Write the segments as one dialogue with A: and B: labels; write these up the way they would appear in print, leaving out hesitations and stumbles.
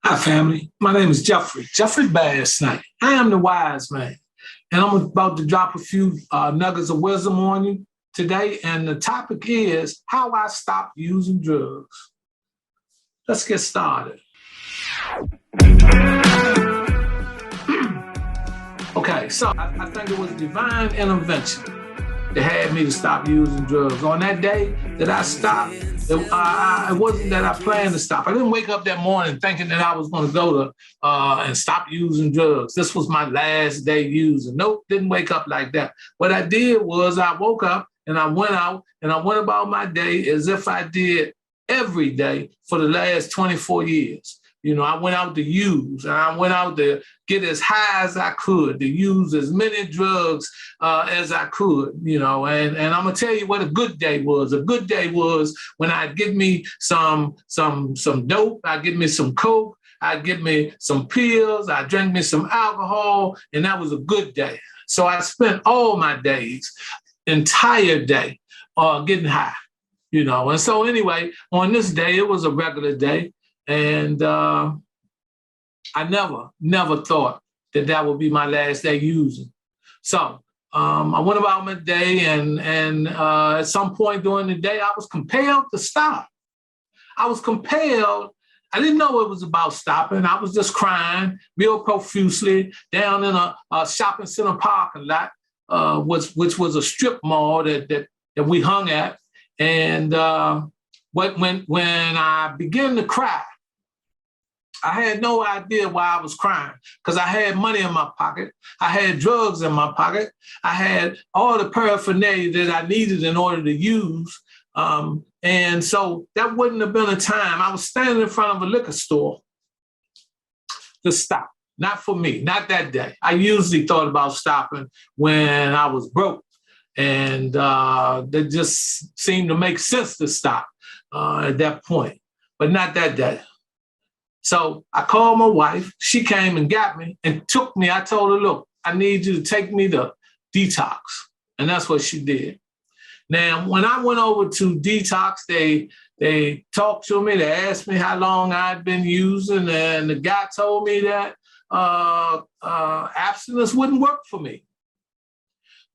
A: Hi, family. My name is Jeffrey Bass Knight. I am the wise man, and I'm about to drop a few nuggets of wisdom on you today. And the topic is how I stopped using drugs. Let's get started. Okay, so I think it was divine intervention that had me to stop using drugs. On that day that I stopped, it wasn't that I planned to stop. I didn't wake up that morning thinking that I was going to go to and stop using drugs. This was my last day using. Nope, didn't wake up like that. What I did was I woke up and I went out and I went about my day as if I did every day for the last 24 years. You know, I went out to use, and I went out to get as high as I could, to use as many drugs as I could, you know, and I'm gonna tell you what a good day was. A good day was when I'd get me some dope, I'd get me some coke, I'd get me some pills, I'd drink me some alcohol, and that was a good day. So I spent all my days, entire day, getting high, you know. And so anyway, on this day, it was a regular day. And I never thought that would be my last day using. So I went about my day, and at some point during the day, I was compelled to stop. I was compelled. I didn't know it was about stopping. I was just crying real profusely down in a shopping center parking lot, which was a strip mall that we hung at. And when I began to cry, I had no idea why I was crying because I had money in my pocket. I had drugs in my pocket. I had all the paraphernalia that I needed in order to use. And so that wouldn't have been a time. I was standing in front of a liquor store to stop. Not for me, not that day. I usually thought about stopping when I was broke. And that just seemed to make sense to stop at that point, but not that day. So I called my wife. She came and got me and took me. I told her, look, I need you to take me to detox. And that's what she did. Now, when I went over to detox, they talked to me. They asked me how long I'd been using. And the guy told me that abstinence wouldn't work for me,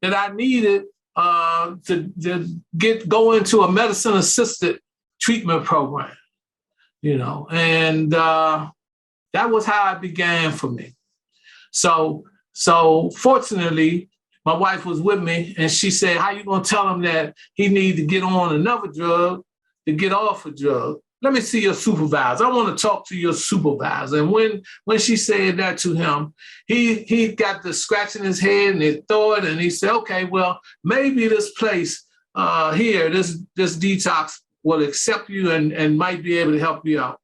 A: that I needed to go into a medicine-assisted treatment program. You know, and that was how it began for me. So fortunately, my wife was with me, and she said, how you gonna tell him that he need to get on another drug to get off a drug? Let me see your supervisor. I want to talk to your supervisor. And when she said that to him, he got the scratching his head and he thought, and he said, okay, well, maybe this place here, this detox will accept you and might be able to help you out.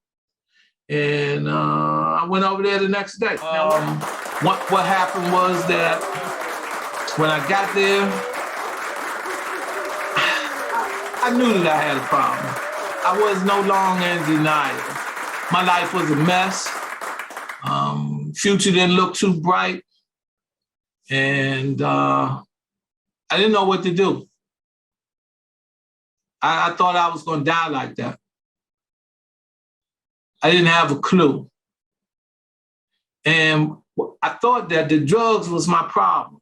A: And I went over there the next day. What happened was that when I got there, I knew that I had a problem. I was no longer in denial. My life was a mess. Future didn't look too bright. And I didn't know what to do. I thought I was going to die like that. I didn't have a clue. And I thought that the drugs was my problem.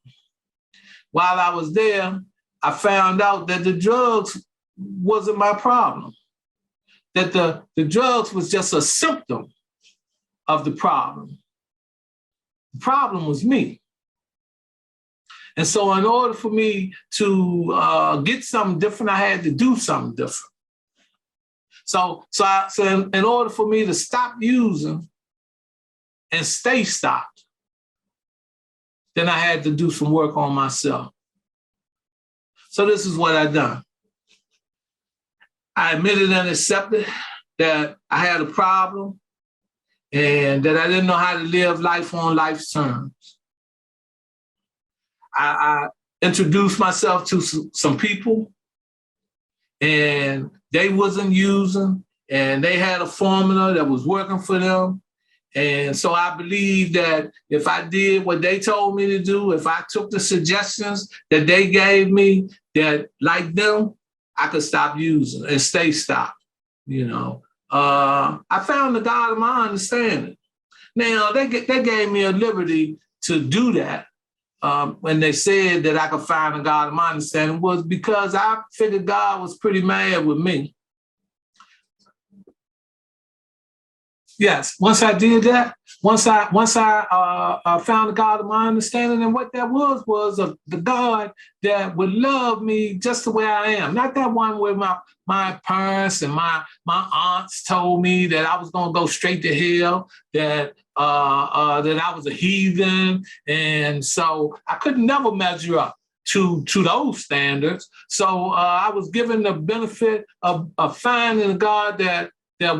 A: While I was there, I found out that the drugs wasn't my problem. That the drugs was just a symptom of the problem. The problem was me. And so in order for me to get something different, I had to do something different. So in order for me to stop using and stay stopped, then I had to do some work on myself. So this is what I done. I admitted and accepted that I had a problem and that I didn't know how to live life on life's terms. I introduced myself to some people, and they wasn't using, and they had a formula that was working for them. And so I believe that if I did what they told me to do, if I took the suggestions that they gave me, that like them, I could stop using and stay stopped, you know. I found the God of my understanding. Now, they gave me a liberty to do that. When they said that I could find a God of my understanding was because I figured God was pretty mad with me. Yes, once I did that, once I found the God of my understanding, and what that was the God that would love me just the way I am, not that one where my parents and my aunts told me that I was going to go straight to hell, that I was a heathen, and so I could never measure up to those standards. So I was given the benefit of finding a God that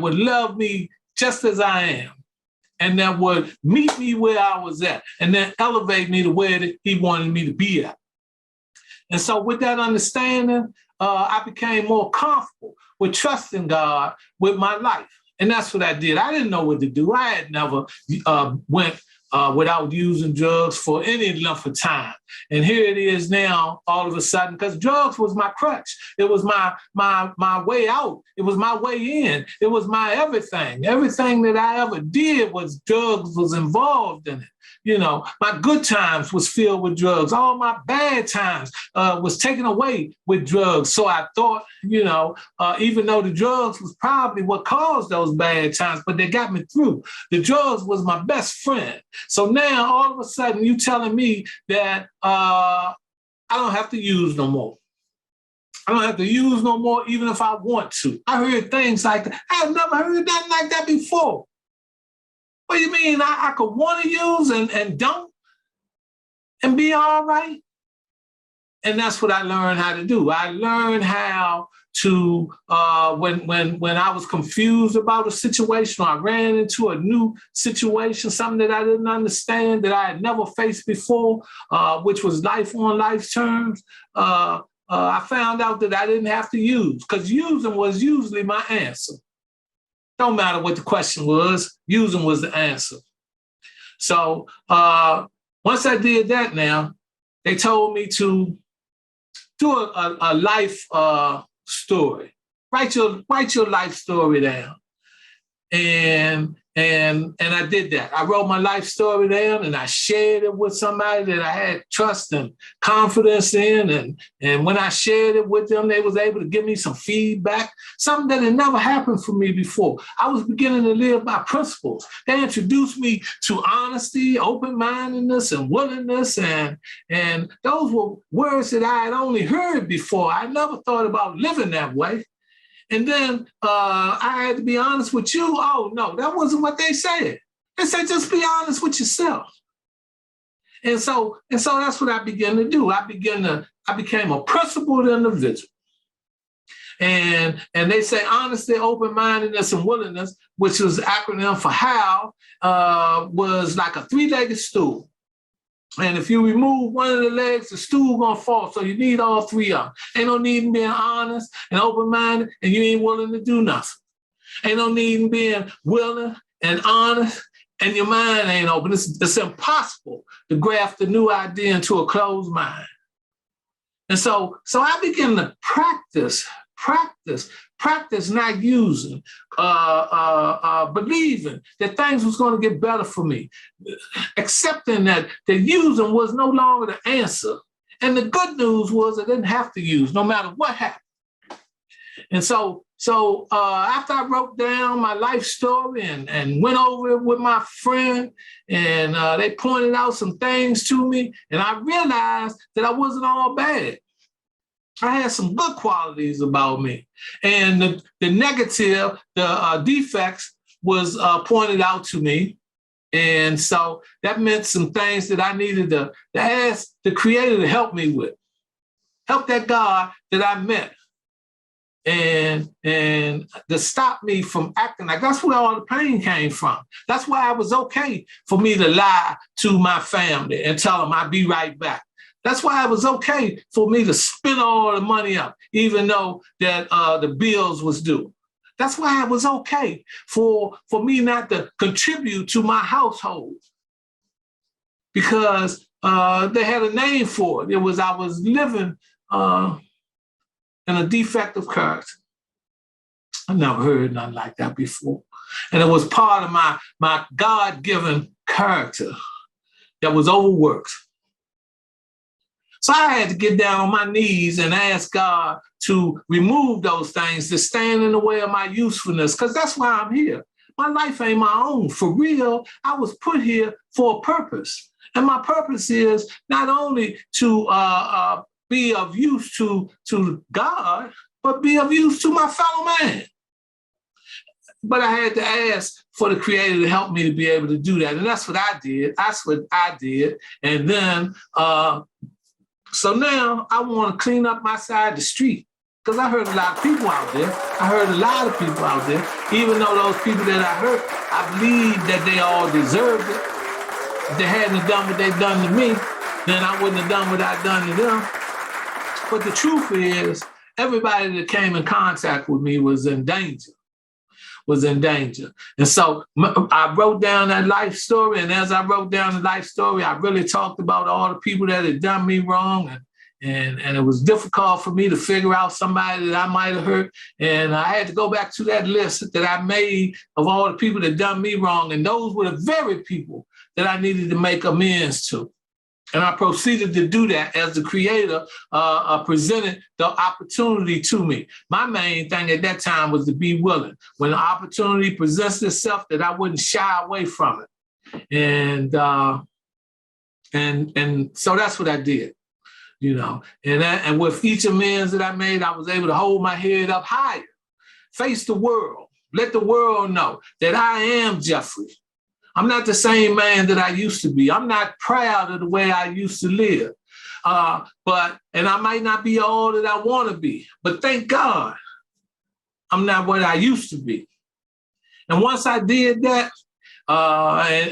A: would love me just as I am, and that would meet me where I was at, and then elevate me to where he wanted me to be at. And so with that understanding, I became more comfortable with trusting God with my life. And that's what I did. I didn't know what to do. I had never went without using drugs for any length of time. And here it is now, all of a sudden, because drugs was my crutch. It was my way out. It was my way in. It was my everything. Everything that I ever did was drugs was involved in it. You know, my good times was filled with drugs. All my bad times was taken away with drugs. So I thought, even though the drugs was probably what caused those bad times, but they got me through. The drugs was my best friend. So now all of a sudden you telling me that I don't have to use no more. I don't have to use no more even if I want to. I heard things like that. I have never heard nothing like that before. What do you mean I could want to use and don't and be all right? And that's what I learned how to do. I learned how to, when I was confused about a situation, or I ran into a new situation, something that I didn't understand, that I had never faced before, which was life on life terms, I found out that I didn't have to use, because using was usually my answer. Don't matter what the question was, using was the answer. So once I did that now, they told me to do a life story. Write your life story down. And I did that. I wrote my life story down and I shared it with somebody that I had trust and confidence in. And when I shared it with them, they was able to give me some feedback, something that had never happened for me before. I was beginning to live by principles. They introduced me to honesty, open-mindedness, and willingness. And those were words that I had only heard before. I never thought about living that way. And then I had to be honest with you. Oh, no, that wasn't what they said. They said, just be honest with yourself. And so that's what I began to do. I became a principled individual. And they say honesty, open-mindedness, and willingness, which was the acronym for HOW, was like a three-legged stool. And if you remove one of the legs, the stool gonna fall. So you need all three of them. Ain't no need in being honest and open-minded, and you ain't willing to do nothing. Ain't no need in being willing and honest, and your mind ain't open. It's impossible to graft a new idea into a closed mind. And so I began to practice not using, believing that things was going to get better for me, accepting that using was no longer the answer. And the good news was I didn't have to use no matter what happened. And so after I wrote down my life story and went over it with my friend, and they pointed out some things to me, and I realized that I wasn't all bad. I had some good qualities about me. And the negative, the defects was pointed out to me. And so that meant some things that I needed to ask the Creator to help me with. Help that God that I met. And to stop me from acting like that's where all the pain came from. That's why it was okay for me to lie to my family and tell them I'd be right back. That's why it was okay for me to spend all the money up, even though that the bills was due. That's why it was okay for me not to contribute to my household, because they had a name for it. I was living in a defective character. I never heard nothing like that before. And it was part of my God-given character that was overworked. So I had to get down on my knees and ask God to remove those things that stand in the way of my usefulness, because that's why I'm here. My life ain't my own. For real, I was put here for a purpose. And my purpose is not only to be of use to God, but be of use to my fellow man. But I had to ask for the Creator to help me to be able to do that. And that's what I did. And then, so now I want to clean up my side of the street, because I heard a lot of people out there. Even though those people that I heard, I believe that they all deserved it. If they hadn't done what they done to me, then I wouldn't have done what I done to them. But the truth is, everybody that came in contact with me was in danger. And so I wrote down that life story. And as I wrote down the life story, I really talked about all the people that had done me wrong. And it was difficult for me to figure out somebody that I might have hurt. And I had to go back to that list that I made of all the people that done me wrong. And those were the very people that I needed to make amends to. And I proceeded to do that as the Creator presented the opportunity to me. My main thing at that time was to be willing. When the opportunity presents itself, that I wouldn't shy away from it. And so that's what I did, you know. And with each amends that I made, I was able to hold my head up higher, face the world, let the world know that I am Jeffrey. I'm not the same man that I used to be. I'm not proud of the way I used to live. And I might not be all that I want to be, but thank God I'm not what I used to be. And once I did that, and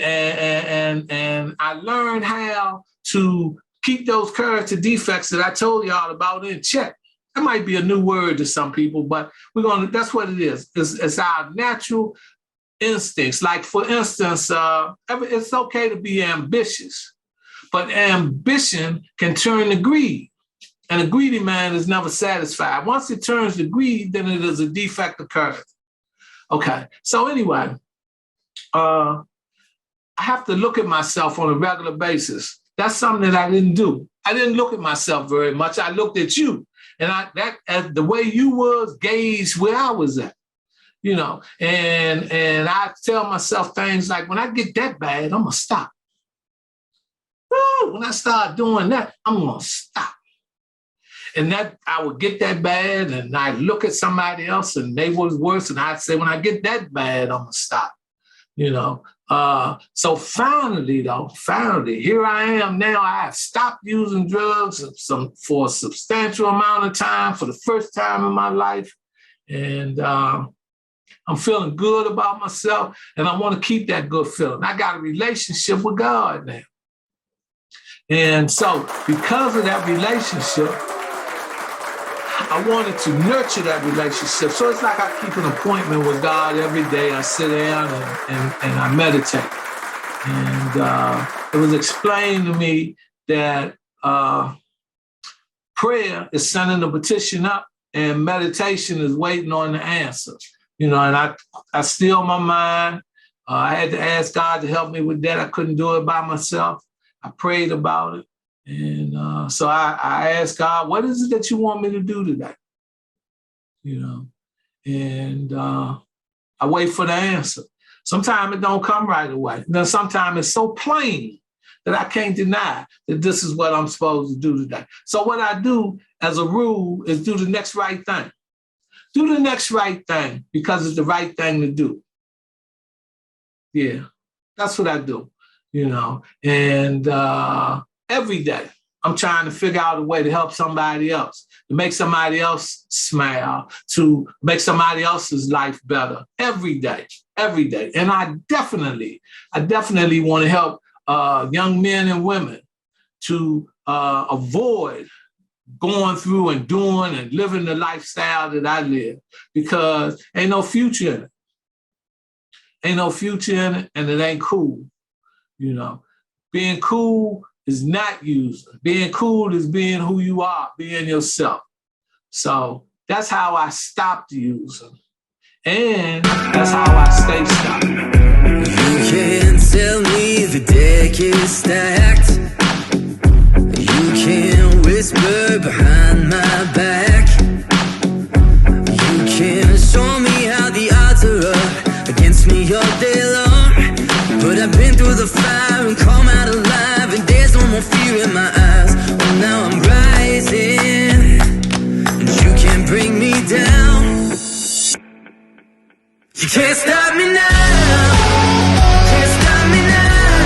A: I learned how to keep those character defects that I told y'all about in check. That might be a new word to some people, but that's what it is. It's our natural instincts. Like, for instance, it's okay to be ambitious, but ambition can turn to greed. And a greedy man is never satisfied. Once it turns to greed, then it is a defect of character. Okay, so anyway, I have to look at myself on a regular basis. That's something that I didn't do. I didn't look at myself very much. I looked at you. And the way you was gauged where I was at. You know, and I tell myself things like, when I get that bad, I'm going to stop. When I start doing that, I'm going to stop. And that I would get that bad, and I'd look at somebody else and they was worse. And I'd say, when I get that bad, I'm going to stop. You know, so finally, here I am now. I have stopped using drugs for a substantial amount of time, for the first time in my life. And I'm feeling good about myself, and I want to keep that good feeling. I got a relationship with God now. And so because of that relationship, I wanted to nurture that relationship. So it's like I keep an appointment with God every day. I sit down and I meditate. And it was explained to me that prayer is sending the petition up, and meditation is waiting on the answer. You know, and I still my mind. I had to ask God to help me with that. I couldn't do it by myself. I prayed about it. And so I asked God, what is it that you want me to do today? You know, and I wait for the answer. Sometimes it don't come right away. Then sometimes it's so plain that I can't deny that this is what I'm supposed to do today. So what I do as a rule is do the next right thing. Do the next right thing because it's the right thing to do. Yeah, that's what I do, you know. And every day I'm trying to figure out a way to help somebody else, to make somebody else smile, to make somebody else's life better every day. And I definitely want to help young men and women to avoid going through and doing and living the lifestyle that I live, because ain't no future in it. And it ain't cool. You know, being cool is not using. Being cool is being who you are, being yourself. So that's how I stopped using. And that's how I stay stopped.
B: You can't tell me the deck is stacked. You can't whisper behind my back. You can't show me how the odds are up against me all day long. But I've been through the fire and come out alive, and there's no more fear in my eyes. Oh, now I'm rising, and you can't bring me down. You can't stop me now.